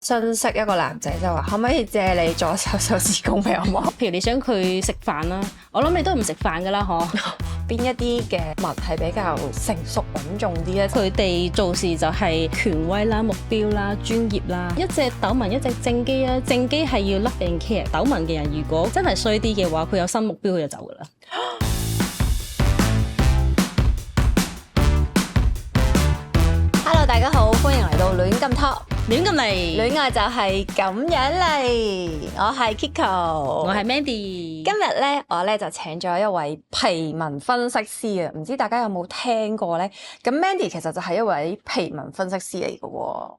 新識一個男仔就話可唔可以借你做手指公俾我摸？譬如你想佢食飯啦，我諗你都唔食飯噶啦，嗬？邊一啲嘅物係比較成熟穩重啲咧？佢哋做事就係權威啦、目標啦、專業啦。一隻斗文，一隻正機啊！正機係要 love and care。斗文嘅人如果真係衰啲嘅話，佢有新目標佢就走噶啦。Hello， 大家好，歡迎嚟到亂咁 talk，亂咁嚟，戀愛就係咁樣嚟。我係 Kiko，我係 Mandy。今日咧，我咧就請咗一位皮紋分析師啊，唔知大家有冇聽過咧？咁 Mandy 其實就係一位皮紋分析師嚟嘅喎。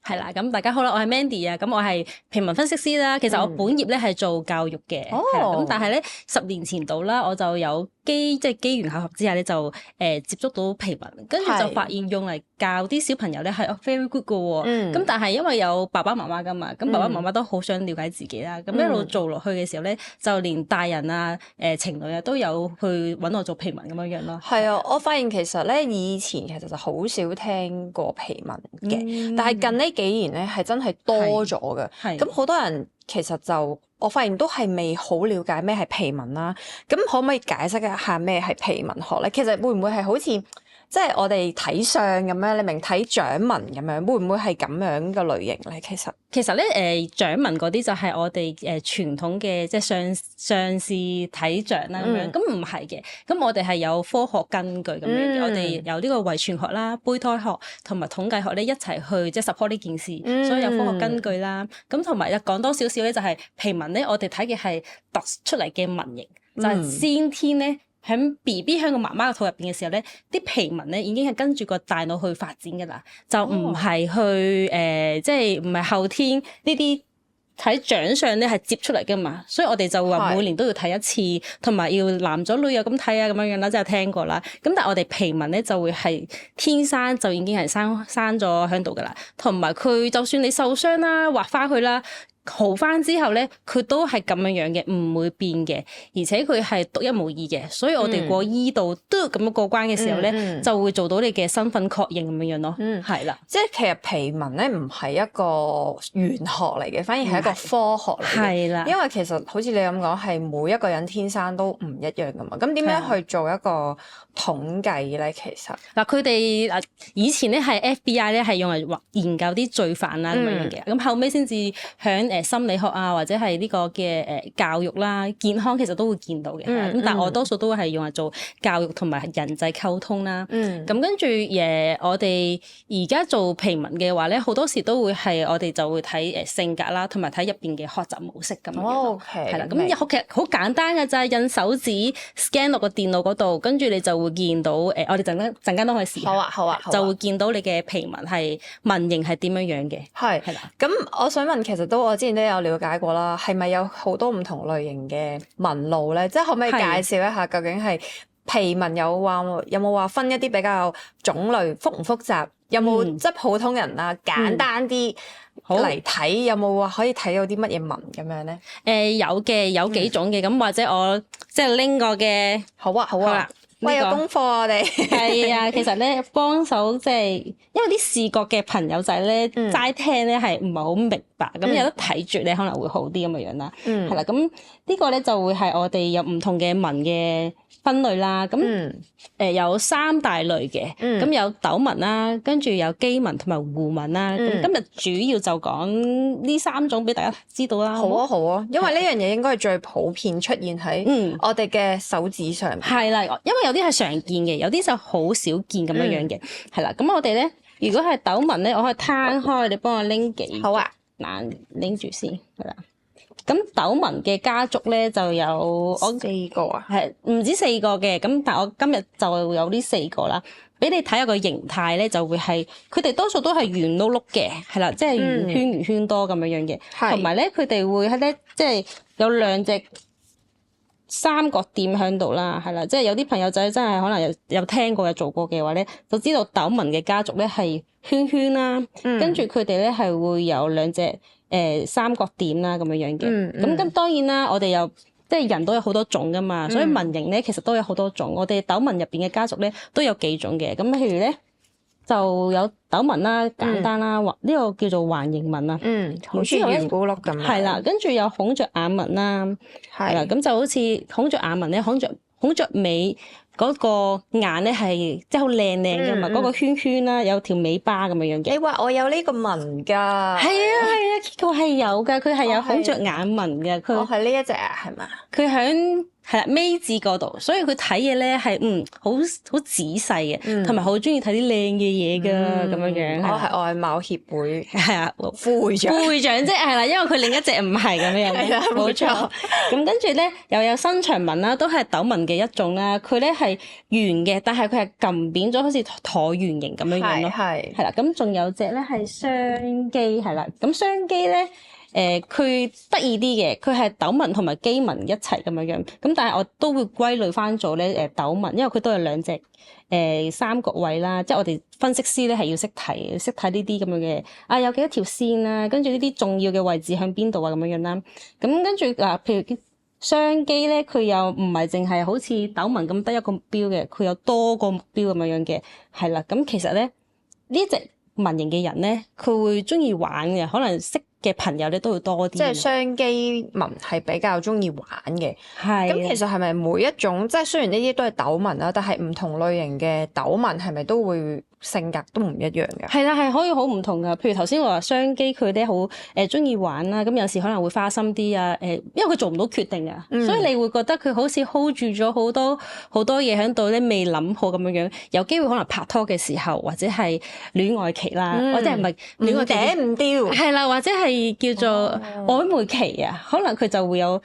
係啦，咁大家好啦，我係 Mandy 啊，咁我係皮紋分析師啦。其實我本業咧係做教育嘅，咁但係咧10年前度啦，我就有機緣巧合之下咧就接觸到皮紋，跟住就發現用嚟教啲小朋友咧係 very good 嘅喎。咁但係因為有爸爸媽媽噶嘛，咁爸爸媽媽都好想了解自己啦，咁一路做落去嘅時候咧，就連大人啊、情侶啊都有去揾我做皮紋咁樣樣咯。係啊，我發現其實咧以前其實就好少聽過皮紋嘅，但係近呢幾年咧係真係多咗嘅。咁好多人其實就我發現都係未好了解咩係皮紋啦。咁可唔可以解釋一下咩係皮紋學咧？其實會唔會係好似即係我哋睇相咁樣，你明睇掌紋咁樣，會唔會係咁樣嘅類型咧？其實咧掌紋嗰啲就係我哋傳統嘅即係上士睇掌啦咁樣，咁唔係嘅。咁我哋係有科學根據咁樣嘅，我哋有呢個遺傳學啦、胚胎學同埋統計學咧一齊去即係 support 呢件事，所以有科學根據啦。咁同埋講多少少咧，就係皮紋咧，我哋睇嘅係突出嚟嘅紋型，就係先天咧。喺 BB 喺個媽媽嘅肚入邊嘅時候咧，啲皮紋咧已經係跟住個大腦去發展㗎啦，就唔係去即係唔係後天呢啲睇掌相咧係接出嚟㗎嘛，所以我哋就話每年都要睇一次，同埋要男左女右咁睇啊咁樣樣啦，即係聽過啦。咁但係我哋皮紋咧就會係天生就已經係生咗喺度㗎啦，同埋佢就算你受傷啦、劃返佢啦。好翻之後咧，佢都係咁樣樣嘅，唔會變嘅，而且佢係獨一無二嘅，所以我哋過醫度都咁樣過關嘅時候咧，就會做到你嘅身份確認咁樣樣咯。係啦，即係其實皮紋咧唔係一個玄學嚟嘅，反而係一個科學嚟嘅。係啦，因為其實好似你咁講，係每一個人天生都唔一樣噶嘛。咁點樣去做一個統計咧？其實嗱，佢哋以前咧係 FBI 咧係用嚟研究啲罪犯啦咁樣嘅，咁後尾先至響心理學啊，或者係呢個嘅教育啦、健康其實都會見到嘅。咁但係我多數都係用嚟做教育同埋人際溝通啦。咁跟住我哋而家做皮紋嘅話咧，好多時都會係我哋就會睇性格啦，同埋睇入邊嘅學習模式咁樣。係啦，咁其實好簡單㗎咋，印手指 scan 落個電腦嗰度，跟住你就會見到我哋陣間都可以試下。好啊，就會見到你嘅皮紋係紋型係點樣樣嘅。係啦，咁我想問，其實我之前都有了解過啦，係咪有好多唔同類型嘅紋路咧？即係可唔可以介紹一下究竟係皮紋有冇話分一啲比較種類複唔複雜？有冇即係普通人啊簡單啲嚟睇？有冇話可以睇到啲乜嘢紋咁樣咧？有嘅，有幾種嘅，咁或者我即係拎過嘅。好啊。喂，有功課我哋係啊，其實咧幫手即係，因為啲視覺嘅朋友仔咧齋聽咧係唔係好明白，咁有得睇住咧可能會好啲咁嘅樣啦。係啦，咁呢個咧就會係我哋有唔同嘅紋嘅分類啦。咁有3大類嘅，咁有斗紋啦，跟住有基紋同埋弧紋啦。咁今日主要就講呢3種俾大家知道啦。好啊，因為呢樣嘢應該係最普遍出現喺我哋嘅手指上。係啦，因為有啲係常見嘅，有啲就好少見咁樣樣嘅。係啦，咁我哋咧，如果係斗紋咧，我可以攤開，你幫我拎幾？好啊，嗱，拎住先，係啦。咁斗紋嘅家族咧就有4個啊，係唔止4個嘅。咁但係我今日就有呢4個啦，俾你睇下個形態咧，就會係佢哋多數都係圓碌碌嘅，係啦，即係圓圈多咁樣樣嘅。同埋咧，佢哋會喺咧，即係有2隻三角點喺度啦，係啦，即係有啲朋友仔真係可能有聽過有做過嘅話咧，就知道斗紋嘅家族咧係圈圈啦，跟住佢哋咧係會有2隻三角點啦咁樣樣嘅。咁當然啦，我哋又即係人都有好多種噶嘛，所以紋型咧其實都有好多種。我哋斗紋入邊嘅家族咧都有幾種嘅。咁譬如咧就有斗紋啦，簡單啦，呢個叫做環形紋啊。好似圓咕碌咁樣。係啦，跟住有孔雀眼紋啦，係啦，咁就好似孔雀眼紋咧，孔雀尾嗰個眼咧係即係好靚靚嘅嘛，嗰個圈圈啦，有條尾巴咁樣嘅。你話我有呢個紋㗎？係啊，佢係有㗎，佢係有孔雀眼紋嘅。佢係呢一隻啊，係嘛？佢響係啦尾字嗰度，所以佢睇嘢咧係好仔細嘅，同埋好中意睇啲靚嘅嘢㗎咁樣樣。我係外貌協會係啊副會長啫，係啦，因為佢另一隻唔係咁樣嘅。係啦，冇錯。咁跟住咧又有新長紋啦，都係斗紋嘅一種啦。佢咧係圓嘅，但係佢係撳扁咗，好似橢圓形咁樣樣咯。係啦，咁仲有隻咧係雙基係啦，咁雙基咧。佢得意啲嘅，佢係斗紋同埋基紋一齊咁樣樣，咁但係我都會歸類翻做咧斗紋，因為佢都有兩隻三角位啦，即係我哋分析師咧係要識睇呢啲咁樣嘅，有幾多條線啦，跟住呢啲重要嘅位置喺邊度啊咁樣樣啦，咁跟住譬如雙基咧，佢又唔係淨係好似斗紋咁得一個目標嘅，佢有多個目標咁樣樣嘅，係啦，咁其實咧呢隻紋型嘅人咧，佢會中意玩嘅，可能識嘅朋友咧都會多啲，即係雙基紋係比較中意玩嘅。係咁，其實係咪每一種即係雖然呢啲都係斗紋啦，但係唔同類型嘅斗紋係咪都會性格都唔一樣嘅？係啦，係可以好唔同噶。譬如頭先我話雙基佢哋好中意玩啦，咁有時可能會花心啲啊，因為佢做唔到決定啊，所以你會覺得佢好似 hold 住咗好多嘢喺度咧，未諗好咁樣樣，有機會可能拍拖嘅時候或者係戀愛期啦，或者係咪戀愛期頂唔掉？係啦，或者係叫做曖昧期啊，可能佢就會有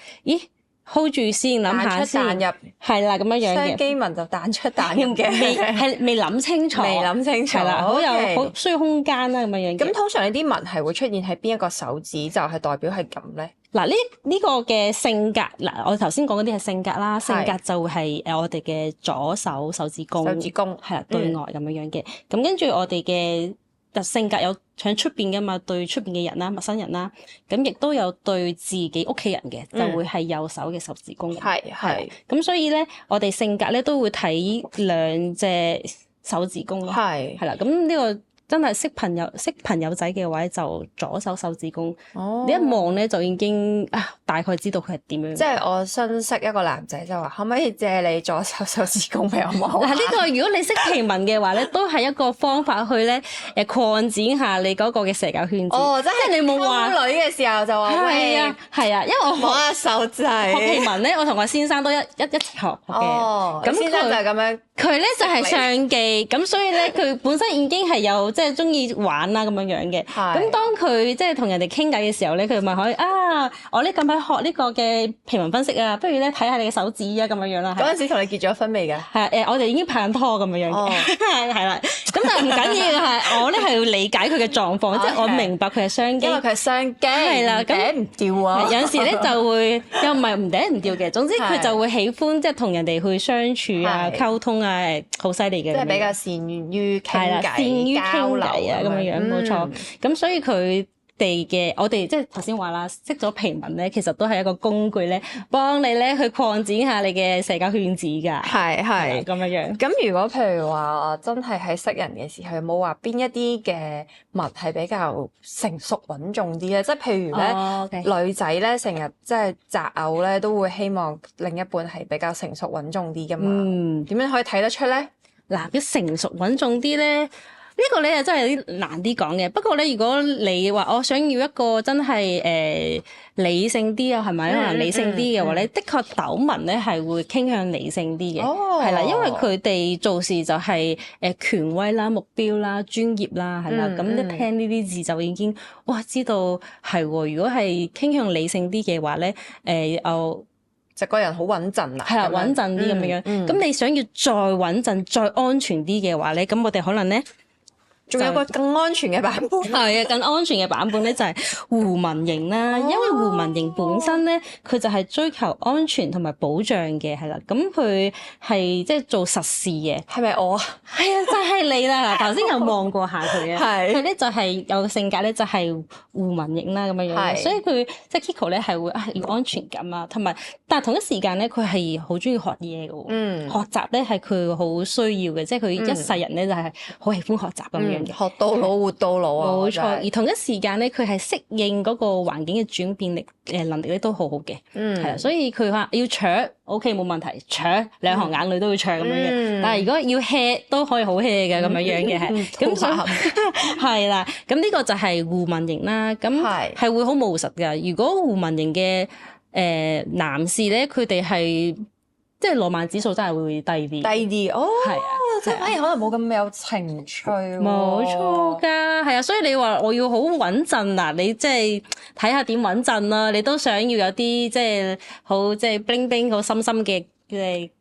hold 住先，諗下先，彈入係啦咁樣樣嘅。雙基紋就彈出彈入嘅，未諗清楚，係啦，好需要空間啦咁樣樣嘅。咁通常呢啲紋係會出現喺邊一個手指，就係代表係咁咧？嗱，呢個嘅性格，我頭先講嗰啲係性格啦，性格就係我哋嘅左手手指公，係啦，對外咁樣樣嘅。咁跟住我哋嘅性格有喺出邊噶嘛，對出邊嘅人啦、陌生人啦，咁亦都有對自己屋企人嘅，就會係右手嘅手指公。係。咁所以咧，我哋性格咧都會睇兩隻手指公咯。係啦，咁呢個真係識朋友仔嘅話，就左手手指公。你一望咧就已經大概知道佢係點樣。即係我新識一個男仔就話，可唔可以借你左手手指公俾我摸？嗱，呢個如果你識皮紋嘅話咧，都係一個方法去咧擴展下你嗰個嘅社交圈子。即係你冇話溝女嘅時候就話喂，係啊，因為我摸下手仔。學皮紋咧，我同我先生都一齊學嘅。咁先生就係咁樣。佢咧就係相機，咁所以咧佢本身已經係有即係中意玩啦咁樣樣嘅。咁當佢即係同人哋傾偈嘅時候咧，佢咪可以我呢近排學呢個嘅皮紋分析啊，不如咧睇下你嘅手指啊咁樣樣啦。嗰陣時同你結咗婚未㗎？係我哋已經拍緊拖咁樣樣嘅，係啦。咁但係唔緊要係，我咧係要理解佢嘅狀況，即係我明白佢係雙機，因為佢係雙機，係啦，頂唔掉啊。有陣時咧就會又唔係唔頂唔掉嘅，總之佢就會喜歡即係同人哋去相處啊、溝通啊，好犀利嘅。即係比較善於傾偈、善於交流啊咁樣樣，冇錯。咁所以佢哋嘅我哋即係頭先話啦，識咗皮紋咧，其實都係一個工具咧，幫你咧去擴展下你嘅社交圈子㗎。係咁樣樣。咁如果譬如話真係喺識人嘅時候，有冇話邊一啲嘅紋係比較成熟穩重啲咧？即係譬如咧，女仔咧成日即係擇偶咧，都會希望另一半係比較成熟穩重啲㗎嘛。點樣可以睇得出咧？嗱，佢成熟穩重啲咧。呢個咧真係有啲難啲講嘅，不過咧如果你話我想要一個真係理性啲啊，係咪？可能理性啲嘅話咧，的確斗紋咧係會傾向理性啲嘅，係啦，因為佢哋做事就係權威啦、目標啦、專業啦，係啦，咁一聽呢啲字就已經知道係喎。如果係傾向理性啲嘅話咧，就個人好穩陣啦，係啦，穩陣啲咁樣樣。咁你想要再穩陣、再安全啲嘅話咧，咁我哋可能咧。仲有個更安全嘅版本。係啊，更安全嘅版本咧就係胡文型啦。因為胡文型本身咧，佢就係追求安全同埋保障嘅，係啦。咁佢係即係做實事嘅。係咪我啊？係啊，就係你啦。嗱，頭先有望過下佢啊。係。佢咧就係有個性格咧，就係胡文型啦咁樣樣。所以佢即係 Kiko 咧係會要安全感啊，同埋但係同一時間咧，佢係好中意學嘢嘅喎。學習咧係佢好需要嘅，即係佢一世人咧就係好喜歡學習咁樣嘅。學到老活到老啊！冇錯，而同一時間咧，佢係適應嗰個環境嘅轉變力能力咧都好好嘅。係啦，所以佢話要搶 OK 冇問題，搶兩行眼淚都要搶咁樣嘅。但係如果要 hea 都可以好 hea 嘅咁樣樣嘅係。咁係啦，咁呢個就係胡文型啦。咁係會好務實㗎。如果胡文型嘅男士咧，佢哋係即係浪漫指數真係會低啲。低啲哦，係啊，即係反而可能冇咁有情趣。冇錯㗎，係啊，所以你話我要好穩陣嗱，你即係睇下點穩陣啦。你都想要有啲即係好即係 bling bling 好深深嘅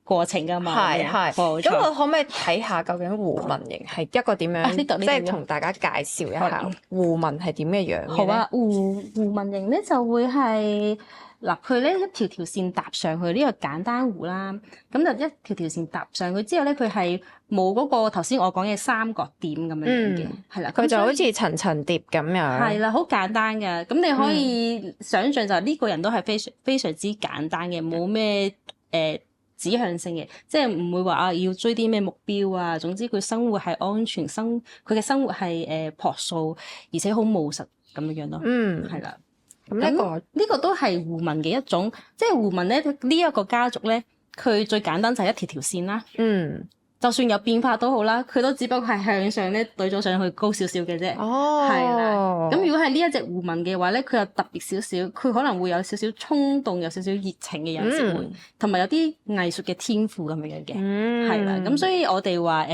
過程㗎嘛。係係，冇錯。咁我可唔可以睇下究竟胡文型係一個點樣？即係同大家介紹一下胡文係點嘅樣嘅。好啊，胡文型咧就會係。嗱，佢咧一條條線搭上去呢個簡單弧啦，咁就一條條線搭上去之後咧，佢係冇嗰個頭先我講嘅三角點咁樣嘅，係啦，佢就好似層層疊咁樣。係啦，好簡單嘅，咁你可以想像就係呢個人都係非常之簡單嘅，冇咩指向性嘅，即係唔會話要追啲咩目標啊。總之佢生活係安全，佢嘅生活係樸素，而且好務實咁樣咯。係啦。咁呢個都係胡文嘅一種，即係胡文咧呢一個家族咧，佢最簡單就係一條條線啦。就算有變化都好啦，佢都只不過係向上咧對咗上去高少少嘅啫。係啦。咁如果係呢一隻胡文嘅話咧，佢又特別少少，佢可能會有少少衝動，有少少熱情嘅有時會，同埋有啲藝術嘅天賦咁樣嘅。係啦。咁所以我哋話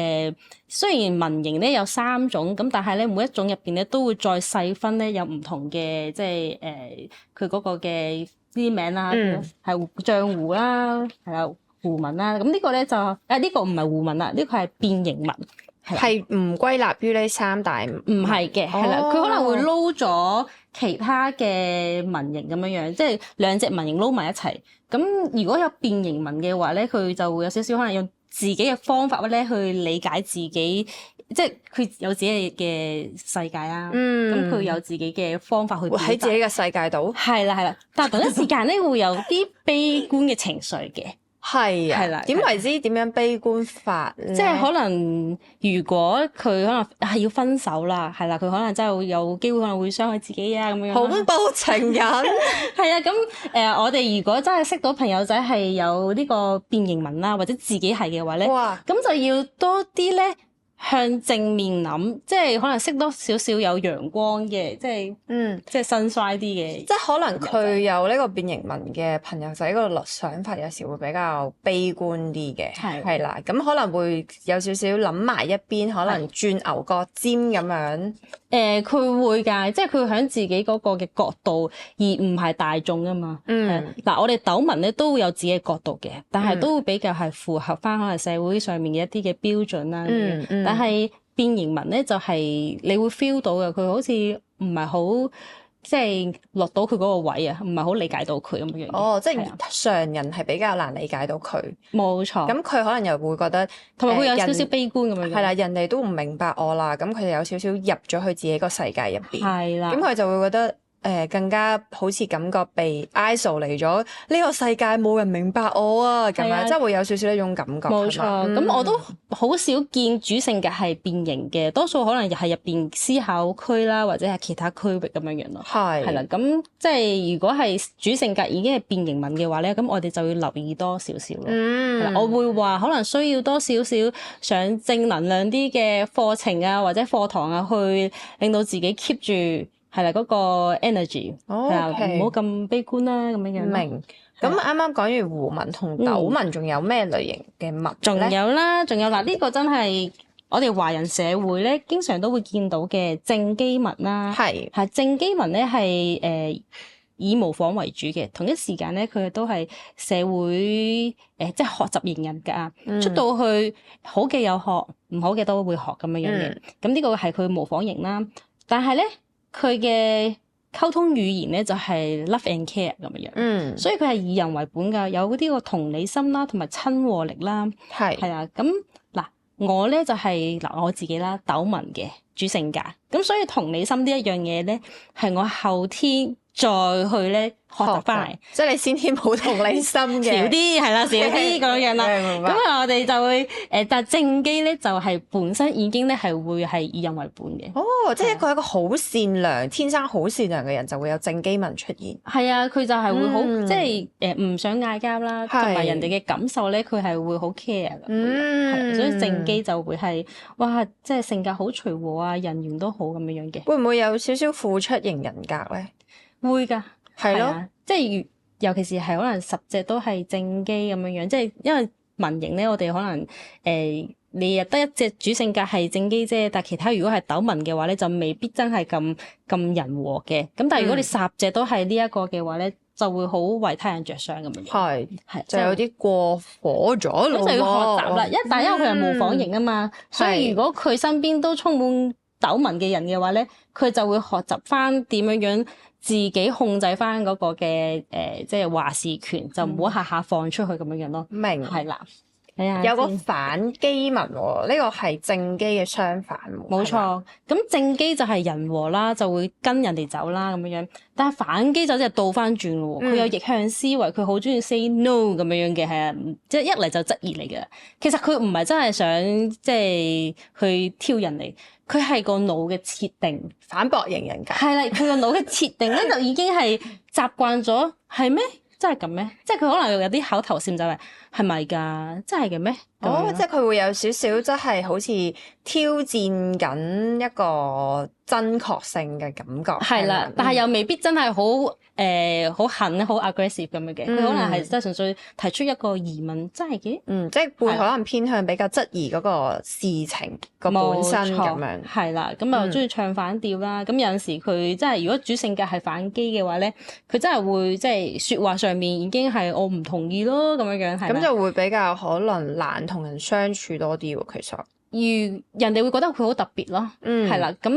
雖然文型咧有3種，咁但係咧每一種入邊咧都會再細分咧有唔同嘅即係佢嗰個嘅啲名啦，係漿糊啦，係啦。胡文啦，咁呢個咧就呢個唔係胡文啦，呢個係變形文，係唔歸納於呢3大，唔係嘅，係啦，佢可能會撈咗其他嘅文型咁樣樣，即係2隻文型撈埋一齊。咁如果有變形文嘅話咧，佢就會有少少可能用自己嘅方法咧去理解自己，即係佢有自己嘅世界啦。咁佢有自己嘅方法去喺自己嘅世界度。係啦，但係同一時間咧會有啲悲觀嘅情緒嘅。係啊，點為之點樣悲觀法咧？即係可能如果佢可能係要分手啦，係啦，佢可能真係會有機會可能會傷害自己啊咁樣。恐怖情人係啊，咁我哋如果真係識到朋友仔係有呢個變形文啦，或者自己係嘅話咧，咁就要多啲咧。向正面諗，即係可能識多少少有陽光嘅，即係即係 sunshine 啲嘅。即係可能佢有呢個變形文嘅朋友仔嗰個想法，有時會比較悲觀啲嘅，係啦。咁可能會有少少諗埋一邊，可能轉牛角尖咁樣。佢會㗎，即係佢喺自己嗰個嘅角度，而唔係大眾啊嘛。嗱，我哋斗文咧都會有自己嘅角度嘅，但係都會比較係符合翻可能社會上面嘅一啲嘅標準啦。但係變形文咧就係你會 feel 到嘅，佢好似唔係好即係落到佢嗰個位啊，唔係好理解到佢咁樣。即係常人係比較難理解到佢。冇錯。咁佢可能又會覺得，同埋會有少少悲觀咁樣。係啦，人哋都唔明白我啦，咁佢哋有少少入咗去自己個世界入邊。係啦。咁佢就會覺得。更加好似感覺被 isolate 咗，呢個世界冇人明白我啊，咁樣即係會有少少呢種感覺。冇錯，咁我都好少見主性格係變形嘅，多數可能係入邊思考區啦，或者係其他區域咁樣樣咯。係啦，咁即係如果係主性格已經係變形文嘅話咧，咁我哋就要留意多少少咯。我會話可能需要多少少上正能量啲嘅課程啊，或者課堂啊，去令到自己 keep 住。係啦，嗰個 energy 係啊，唔好咁悲觀啦，咁樣樣。明。咁啱啱講完胡文同斗文，仲有咩類型嘅文咧？仲有嗱，呢個真係我哋華人社會咧，經常都會見到嘅正箕文啦。係正箕文咧係以模仿為主嘅，同一時間咧佢都係社會即係學習型人格啊，出到去好嘅有學，唔好嘅都會學咁樣嘅。咁呢個係佢模仿型啦，但係咧佢嘅溝通語言咧就係 love and care 咁樣，所以佢係以人為本㗎，有啲個同理心啦，同埋親和力啦，係啊。咁嗱，我咧就係我自己啦，斗文嘅主性格，咁所以同理心呢一樣嘢咧，係我後天再去咧學習翻嚟，即係你先天冇同理心嘅，少啲係啦，少啲咁樣啦。咁我哋就會但係正機咧就係本身已經咧係會係以人為本嘅。哦，即係一個好善良、天生好善良嘅人就會有正機文出現。係啊，佢就係會好即係唔想嗌交啦，同埋人哋嘅感受咧，佢係會好 care 嘅。所以正機就會係哇，即係性格好隨和啊，人緣都好咁樣樣嘅。會唔會有少少付出型人格咧？會㗎，係咯，即係尤其是係可能10隻都係正機咁樣樣，即係因為文型咧，我哋可能你又得一隻主性格係正機啫，但係其他如果係斗文嘅話咧，就未必真係咁人和嘅。咁但係如果你10隻都係呢一個嘅話咧，就會好為他人着想咁樣。係就有啲過火咗咯。咁就要學習啦，但係因為佢係模仿型啊嘛，所以如果佢身邊都充滿斗文嘅人嘅話咧，佢就會學習翻點樣樣自己控制翻嗰個嘅即係話事權，就唔好下下放出去咁樣樣咯。明係啦，有個反機文喎，呢個係正機嘅相反喎。冇錯，咁正機就係人和啦，就會跟人哋走啦咁樣樣。但係反機就即係倒翻轉喎，佢有逆向思維，佢好中意 say no 咁樣樣嘅，係啊，即係一嚟就質疑嚟嘅。其實佢唔係真係想即係去挑人嚟。佢係個腦嘅設定，反駁型人格。係啦，佢個腦嘅設定咧就已經係習慣咗，係咩？真係咁咩？即係佢可能有啲口頭禪就係咪㗎？真係嘅咩？哦，即係佢會有少少，即係好似挑戰緊一個真確性嘅感覺。係啦，但係又未必真係好狠、好 aggressive 咁樣嘅。佢可能係即係純粹提出一個疑問，真係嘅。即係會可能偏向比較質疑嗰個事情個本身咁樣。係啦，咁又中意唱反調啦。咁有陣時佢真係如果主性格係反機嘅話咧，佢真係會即係説話上面已經係我唔同意咯咁樣樣。咁就會比較可能難同人相處多啲喎，其實。人哋會覺得佢好特別咯，係啦。咁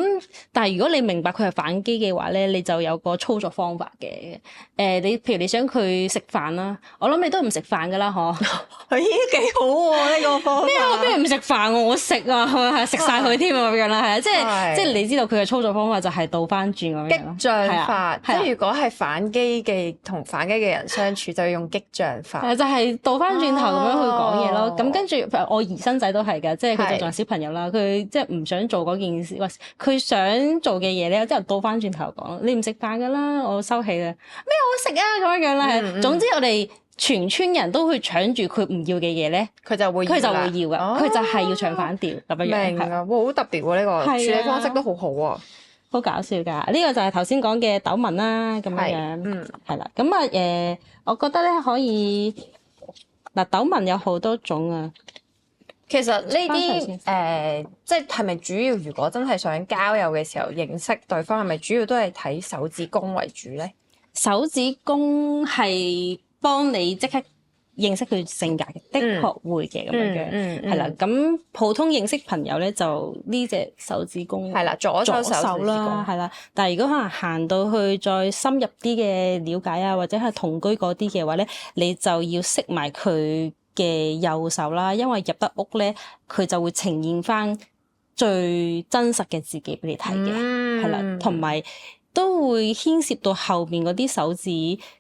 但係如果你明白佢係反機嘅話咧，你就有個操作方法嘅。你譬如你想佢食飯啦，我諗你都唔食飯噶啦，嗬。咦，幾好喎呢個方法。咩啊？邊唔食飯我食啊，係食晒佢添啊咁樣啦，係啊，即係你知道佢嘅操作方法就係倒翻轉咁樣。激將法，即係如果係反機嘅同反機嘅人相處，就要用激將法。就係倒翻轉頭咁樣去講嘢咯。咁跟住我姨甥仔都係㗎，即係佢仲係小朋友啦，佢即係唔想做嗰件事，佢想做嘅嘢咧，即係倒翻轉頭講，你唔食飯㗎啦，我收起啦。咩我食啊咁樣啦，總之我哋全村人都去搶住佢唔要嘅嘢咧，佢就會要㗎，佢就係要唱反調咁樣。明啊，哇，好特別喎！呢個處理方式都好好啊，好搞笑㗎。呢個就係頭先講嘅斗文啦，咁樣係啦。咁啊我覺得咧可以嗱，斗文有好多種啊。其實呢啲即係咪主要？如果真係想交友嘅時候認識對方，係咪主要都係睇手指公為主咧？手指公係幫你即刻認識佢性格嘅，的確會嘅咁樣，係啦。咁普通認識朋友咧，就呢隻手指公係啦，左手啦，係啦。但係如果可能行到去再深入啲嘅了解啊，或者係同居嗰啲嘅話咧，你就要識埋佢嘅右手啦，因為入得屋咧，佢就會呈現翻最真實嘅自己俾你睇嘅，係啦，同埋都會牽涉到後邊嗰啲手指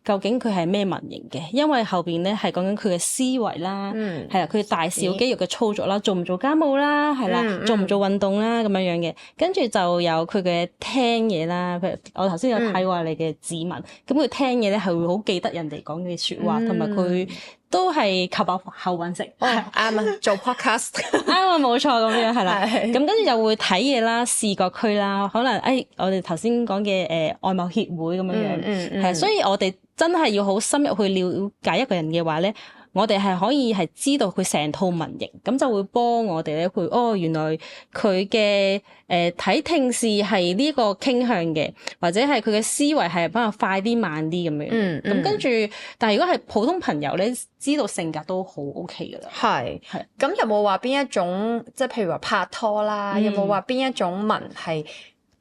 究竟佢係咩紋型嘅，因為後邊咧係講緊佢嘅思維啦，係啦，佢大小肌肉嘅操作啦，做唔做家務啦，係啦，做唔做運動啦咁樣樣嘅，跟住就有佢嘅聽嘢啦，譬如我頭先有睇過你嘅指紋，咁佢聽嘢咧係會好記得人哋講嘅説話，同埋佢都係靠把口揾食，啱啊！做 podcast 啱啊，冇錯咁樣係啦。咁跟住就會睇嘢啦，視覺區啦，可能我哋頭先講嘅外貌協會咁樣樣，係，所以我哋真係要好深入去了解一個人嘅話咧，我哋係可以係知道佢成套紋型，咁就會幫我哋咧去原來佢嘅睇聽視係呢個傾向嘅，或者係佢嘅思維係比較快啲慢啲咁樣。咁跟住，但係如果係普通朋友咧，知道性格都好 OK 噶啦。係。咁有冇話邊一種，即係譬如話拍拖啦，有冇話邊一種紋係？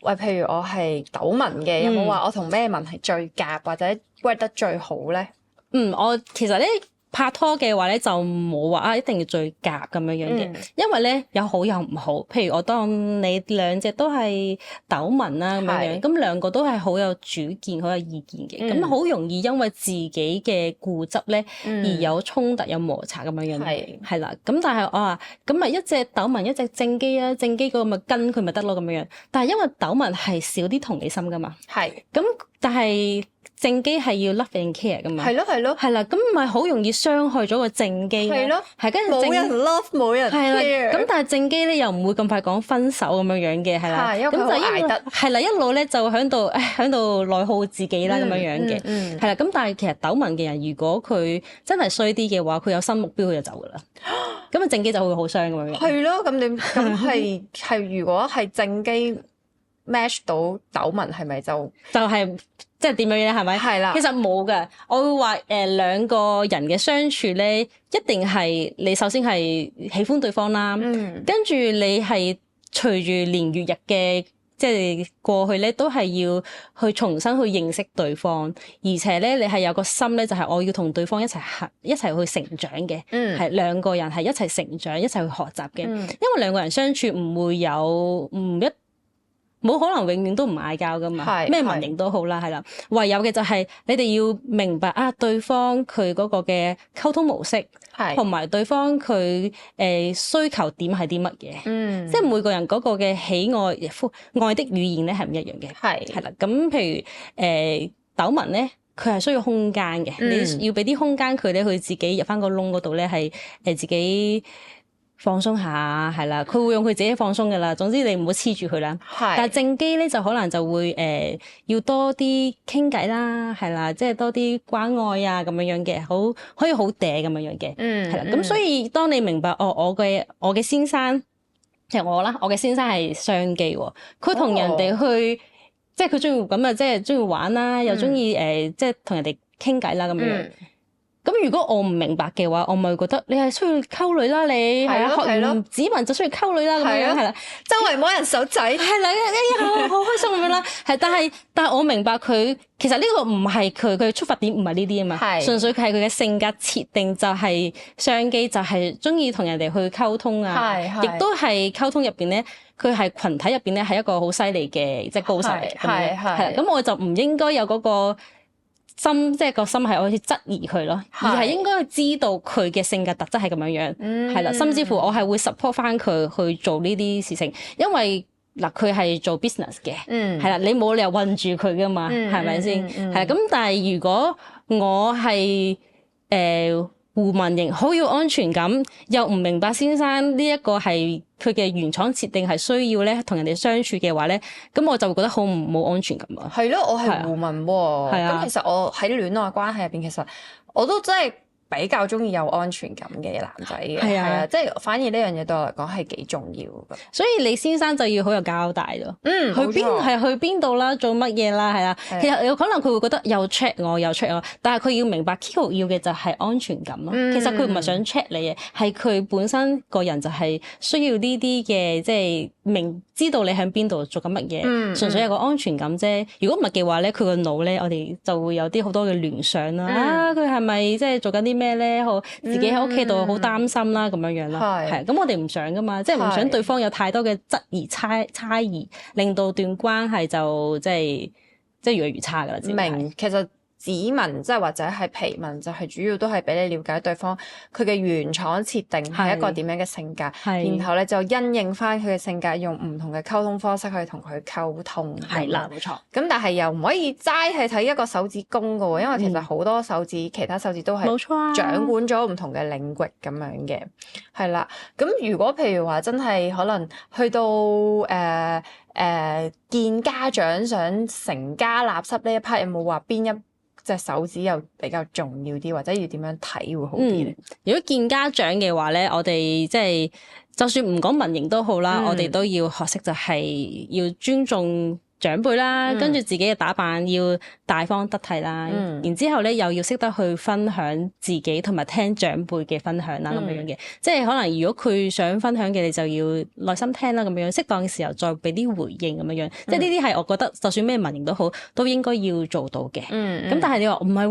喂，譬如我係斗紋嘅，有冇話我同咩紋係最夾或者 work 得最好咧？我其實咧拍拖嘅話咧就冇話一定要最夾咁樣嘅，因為咧有好有唔好。譬如我當你兩隻都係斗紋啦咁樣，咁兩個都係好有主見、好有意見嘅，咁好容易因為自己嘅固執咧而有衝突、有摩擦咁樣樣。係啦，咁但係我話咁咪一隻斗紋一隻正機啊，正機嗰個咪跟佢咪得咯咁樣樣。但係因為斗紋係少啲同理心噶嘛，咁但係正機係要 love and care 噶嘛，係啦，咁咪好容易傷害咗個正機咯，跟住冇人 love 冇人 care，咁但係正機咧又唔會咁快講分手咁樣樣嘅，係啦，咁就一路咧就喺度內耗自己啦咁樣樣嘅，係啦，咁但係其實斗紋嘅人如果佢真係衰啲嘅話，佢有新目標佢就走噶啦，咁啊正機就會好傷咁樣樣。係咯，咁點咁係如果係正機 match 到斗紋係咪就係？即係點樣咧？係咪？係啦。其實冇㗎，我會話兩個人嘅相處咧，一定係你首先係喜歡對方啦，跟住你係隨住年月日嘅即係過去咧，都係要去重新去認識對方，而且咧你係有個心咧，就係我要同對方一齊去成長嘅，係兩個人係一齊成長、一齊去學習嘅，因為兩個人相處唔會有冇可能永遠都唔嗌交噶嘛，咩紋型都好啦，係啦，唯有嘅就係你哋要明白對方佢嗰個嘅溝通模式，同埋對方佢需求點係啲乜嘢，即係每個人嗰個嘅喜愛的語言咧係唔一樣嘅，係啦，咁譬如斗紋咧，佢係需要空間嘅，你要俾啲空間佢咧，佢自己入翻個窿嗰度咧係自己放鬆下，係啦，佢會用佢自己放鬆噶啦。總之你唔好黐住佢啦。但係正機咧就可能就會要多啲傾偈啦，係啦，即係多啲關愛啊咁樣樣嘅，可以好嗲咁樣樣嘅，係啦。咁所以當你明白我嘅先生即係我啦，我嘅先生係雙機喎，佢同人哋去即係佢中意咁啊，即係中意玩啦，又中意即係同人哋傾偈啦咁樣。咁如果我唔明白嘅話，我咪覺得你係需要溝女啦，你係啊，學完指紋就需要溝女啦，咁樣係啦，周圍摸人手仔，係啦，好開心咁樣啦，係，但係我明白佢其實呢個唔係佢出發點唔係呢啲啊嘛，純粹係佢嘅性格設定就係雙機，就係中意同人哋去溝通啊，亦都係溝通入邊咧，佢係群體入邊咧係一個好犀利嘅即係高手嚟，係啦，咁我就唔應該有嗰個心，即係個心係我去質疑佢咯，而係應該知道佢嘅性格特質係咁樣樣，係啦，甚至乎我係會 support 翻佢去做呢啲事情，因為嗱佢係做 business 嘅，係啦，你冇理由韞住佢噶嘛，係咪先？係啦，咁但係如果我係互紋型，好有安全感，又唔明白先生呢一個係佢嘅原廠設定係需要咧同人哋相處嘅話咧，咁我就會覺得好冇安全感啊。係咯，我係互紋喎。咁其實我喺戀愛關係入邊，其實我都真係比較中意有安全感嘅男仔嘅，係啊，即係反而呢樣嘢對我嚟講係幾重要嘅。所以你先生就要好有交代咯，去邊度啦，做乜嘢啦，係啦。其實有可能佢會覺得又 check 我，但係佢要明白 Kiko 要嘅就係安全感咯。其實佢唔係想 check 你嘅，係佢本身個人就係需要呢啲嘅，即係知道你喺邊度做緊乜嘢，純粹有個安全感啫。如果唔係嘅話咧，佢個腦咧，我哋就會有啲好多嘅聯想啦。佢係咪即係做緊啲咩咧？自己喺屋企度好擔心啦，咁樣樣啦，係咁我哋唔想噶嘛，即係唔想對方有太多嘅質疑、猜疑，令到段關係就即係越嚟越差噶啦。明，其實指紋即係或者係皮紋，就係主要都係俾你了解對方佢嘅原廠設定係一個點樣嘅性格，然後咧就因應翻佢嘅性格，用唔同嘅溝通方式去同佢溝通。係啦，冇錯。咁但係又唔可以齋係睇一個手指公噶喎，因為其實好多手指，其他手指都係掌管咗唔同嘅領域咁樣嘅。係啦，咁如果譬如話真係可能去到見家長想成家立室呢一 part，有冇話邊一隻手指又比較重要啲，或者要點樣睇會好啲咧？如果見家長嘅話咧，我哋即係就算唔講民營都好啦，我哋都要學識就係要尊重長輩啦，跟住自己嘅打扮要大方得體啦，然之後咧又要識得去分享自己同埋聽長輩嘅分享啦，咁樣嘅，即係可能如果佢想分享嘅，你就要耐心聽啦，咁樣適當嘅時候再俾啲回應咁樣，即係呢啲係我覺得就算咩民營都好，都應該要做到嘅。咁但係你話唔係，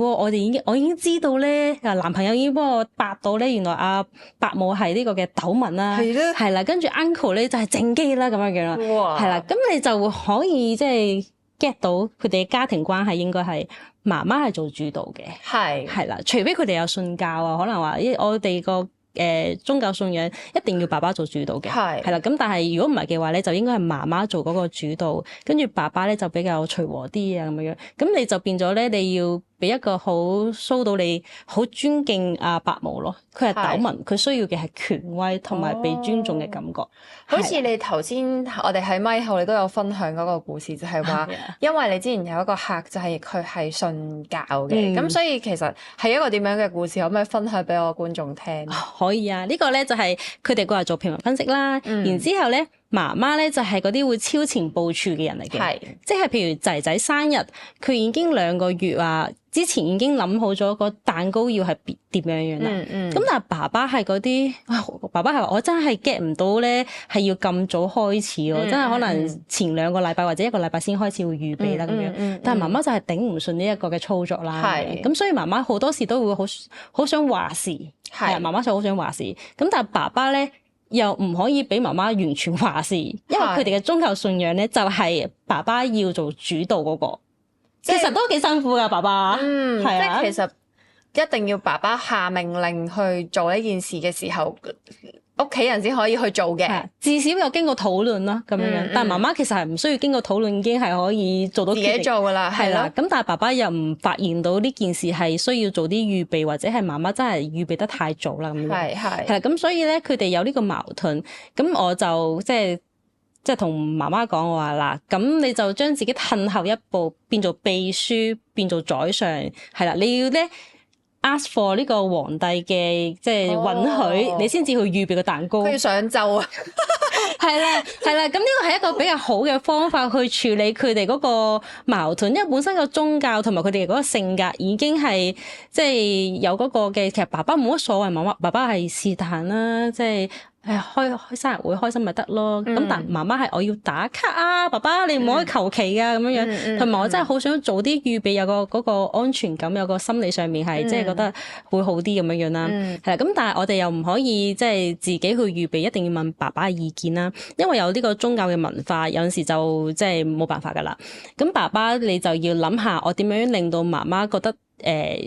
我已經知道咧，男朋友已經幫我白到咧，原來阿伯母係呢個嘅斗紋啦，係啦，跟住 uncle 咧就係正機啦，咁樣啦，係啦，咁你就可以即係 get 到佢哋嘅家庭關係應該係媽媽係做主導嘅，係啦，除非佢哋有信教啊，可能話我哋個宗教信仰一定要爸爸做主導嘅，係啦，咁但係如果唔係嘅話咧，就應該係媽媽做嗰個主導，跟住爸爸咧就比較隨和啲啊咁樣，咁你就變咗咧，你要俾一個好騷到你好尊敬阿伯母咯，佢係斗紋，佢需要嘅係權威同埋被尊重嘅感覺。好似你頭先我哋喺咪後你都有分享嗰個故事，就係話，因為你之前有一個客就係佢係信教嘅，咁所以其實係一個點樣嘅故事，可唔可以分享俾我觀眾聽？可以啊，呢個咧就係佢哋過嚟做評論分析啦，然之後咧媽媽咧就係嗰啲會超前部署嘅人嚟嘅，即係譬如仔仔生日，佢已經2個月啊。之前已經諗好咗個蛋糕要係點樣啦，咁但係爸爸係嗰啲，爸爸係話我真係 get 唔到咧，係要咁早開始喎，真係可能前2個禮拜或者1個禮拜先開始會預備啦咁樣，但係媽媽就係頂唔順呢一個嘅操作啦，咁所以媽媽好多時都會好想話事，係媽媽就好想話事，咁但係爸爸咧又唔可以俾媽媽完全話事，因為佢哋嘅宗教信仰咧就係爸爸要做主導嗰個。其實都幾辛苦噶，爸爸。係啊，即係其實一定要爸爸下命令去做呢件事嘅時候，屋企人先可以去做嘅。至少有經過討論咯，咁樣。但係媽媽其實係唔需要經過討論，已經係可以做到決定。自己做噶啦，係啦。咁但係爸爸又唔發現到呢件事係需要做啲預備，或者係媽媽真係預備得太早啦咁樣。係啦，咁所以咧，佢哋有呢個矛盾。咁我就即係同媽媽講話啦，咁你就將自己褪後一步，變做秘書，變做宰相，係啦，你要咧 ask for 呢個皇帝嘅即係允許，你先至去預備個蛋糕。佢要上奏啊！係啦，咁呢個係一個比較好嘅方法去處理佢哋嗰個矛盾，因為本身個宗教同埋佢哋嗰個性格已經係即係有嗰個嘅，其實爸爸冇乜所謂，媽媽爸爸係是但啦，即係。開生日會開心咪得咯，咁但媽媽係我要打卡啊，爸爸你唔可以求其噶咁樣樣，同埋我真係好想做啲預備，有個嗰個安全感，有個心理上面係即係覺得會好啲咁樣樣啦，係啦，咁但係我哋又唔可以即係自己去預備，一定要問爸爸嘅意見啦，因為有呢個宗教嘅文化，有陣時就即係冇辦法噶啦，咁爸爸你就要諗下我點樣令到媽媽覺得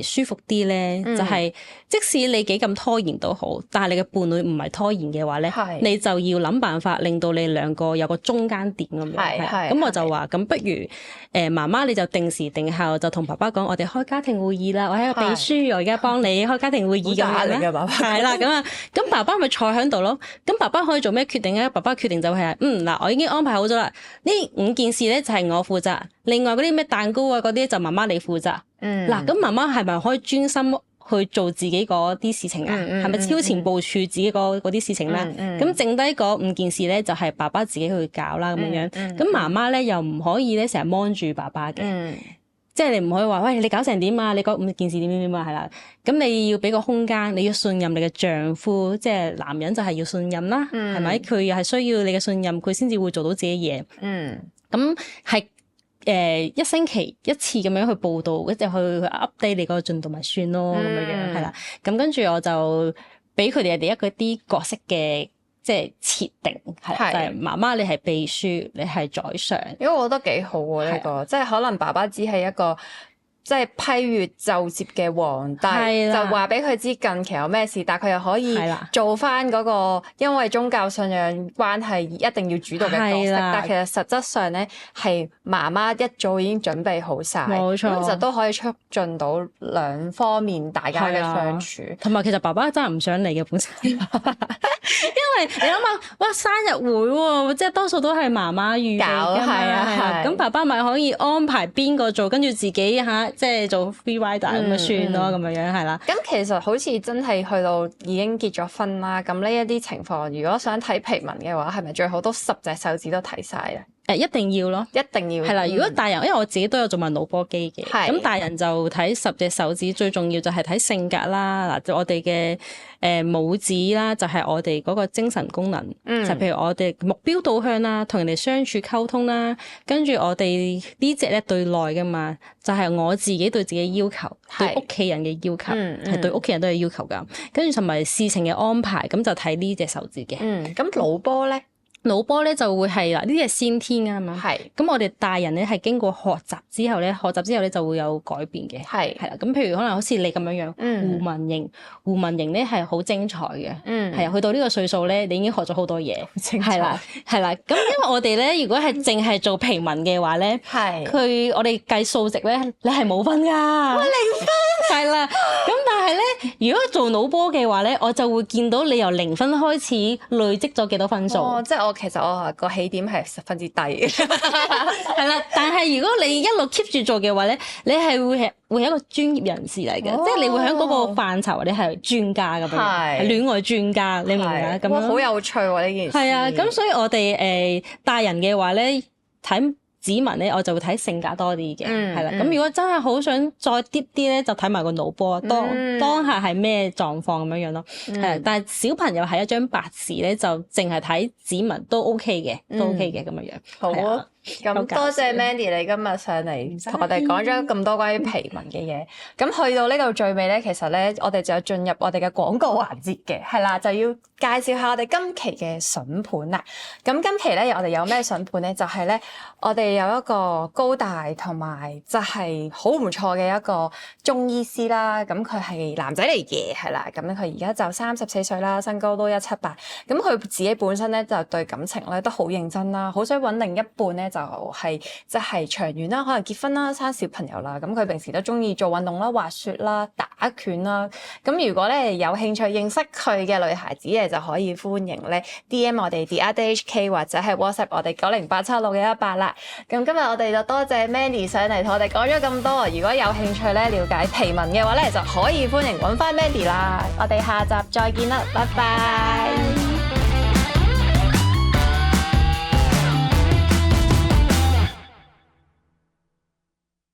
舒服啲咧，就係即使你幾咁拖延都好，但係你嘅伴侶唔係拖延嘅話咧，你就要諗辦法令到你2個有個中間點咁樣。咁我就話咁不如媽媽你就定時定候就同爸爸講，我哋開家庭會議啦，我係個秘書，我而家幫你開家庭會議咁樣啦。係啦，咁爸爸咪坐喺度咯。咁爸爸可以做咩決定咧？爸爸決定就係嗱，我已經安排好咗啦。呢5件事咧就係我負責，另外嗰啲咩蛋糕啊嗰啲就媽媽你負責。嗱，咁媽媽係咪可以專心去做自己嗰啲事情啊？係咪超前部署自己嗰啲事情咧？咁剩低嗰5件事咧，就係爸爸自己去搞啦咁樣。咁媽媽咧又唔可以咧成日幫住爸爸嘅，即係你唔可以話喂你搞成點啊？你嗰5件事點啊？係啦，咁你要俾個空間，你要信任你嘅丈夫，即係男人就係要信任啦，係咪？佢又係需要你嘅信任，佢先至會做到自己嘢。咁係。1星期1次咁樣去報道，一直去 update 你個進度咪算咯，咁樣係啦。咁跟住我就俾佢哋一啲角色嘅即係設定，係就係媽媽你係秘書，你係宰相。因為我覺得幾好喎呢個，即係可能爸爸只係一個。即係批閱奏摺嘅皇帝，就話俾佢知近期有咩事，但係佢又可以做翻嗰個因為宗教信仰關係一定要主導嘅角色，但係其實實質上咧係媽媽一早已經準備好晒，冇錯，其實都可以促進到2方面大家嘅相處。同埋其實爸爸真係唔想嚟嘅本身，因為你諗下，哇生日會喎，即係多數都係媽媽預備㗎嘛，係啊，咁爸爸咪可以安排邊個做，跟住自己即係做 free rider 咁就算咯，咁樣係啦。咁其實好似真係去到已經結咗婚啦，咁呢一啲情況，如果想睇皮紋嘅話，係咪最好都10隻手指都睇晒咧？一定要咯，一定要係啦。如果大人，因為我自己都有做埋腦波機嘅，咁大人就睇10隻手指，最重要就係睇性格啦。嗱，我哋嘅拇指啦，就係我哋嗰個精神功能，就譬如我哋目標導向啦，同人哋相處溝通啦，跟住我哋呢隻咧對內噶嘛，就係我自己對自己要求，對屋企人嘅要求，係對屋企人都有要求噶。跟住同埋事情嘅安排，咁就睇呢隻手指嘅。咁腦波咧？腦波咧就會係啦，呢啲係先天啊嘛。係。咁我哋大人咧係經過學習之後咧就會有改變嘅。係啦，咁譬如可能好似你咁樣樣，胡文型咧係好精彩嘅。係啊，去到呢個歲數咧，你已經學咗好多嘢。係啦。咁因為我哋咧，如果係淨係做皮紋嘅話咧，我哋計數值咧，你係冇分㗎。哇，0分。係啦。咁但係咧，如果做腦波嘅話咧，我就會見到你由0分開始累積咗幾多分數。即係其實我個起點係10分之低嘅，係啦。但係如果你一路 keep 住做嘅話咧，你係會係一個專業人士嚟嘅，即係你會喺嗰個範疇，你係專家咁樣，係戀愛專家，你明唔明啊？咁樣好有趣喎呢件事。係啊，咁所以我哋大人嘅話咧睇指紋咧，我就會睇性格多啲嘅，係啦。咁如果真係好想再 deep 啲咧，就睇埋個腦波，當下係咩狀況咁樣樣咯。係，但係小朋友係一張白紙咧，就淨係睇指紋都 OK 嘅，都 OK 嘅咁樣樣。好啊。咁多謝 Mandy 你今日上嚟同我哋講咗咁多關於皮紋嘅嘢。咁去到呢度最尾咧，其實咧我哋就進入我哋嘅廣告環節嘅，係啦，就要介紹下我哋今期嘅筍盤啦。咁今期咧我哋有咩筍盤咧？就係咧我哋有一個高大同埋就係好唔錯嘅一個中醫師啦。咁佢係男仔嚟嘅，係啦。咁佢而家就34歲啦，身高都178。咁佢自己本身咧就對感情咧都好認真啦，好想揾另一半咧。就係即係長遠啦，可能結婚啦、生小朋友啦。咁佢平時都中意做運動啦、滑雪啦、打拳啦。咁如果咧有興趣認識佢嘅女孩子咧，就可以歡迎咧 DM 我哋 The Art HK 或者係 WhatsApp 我哋90876118啦。咁今日我哋就多謝 Mandy 上嚟同我哋講咗咁多。如果有興趣咧了解皮紋嘅話咧，就可以歡迎揾翻 Mandy 啦。我哋下集再見啦，拜拜。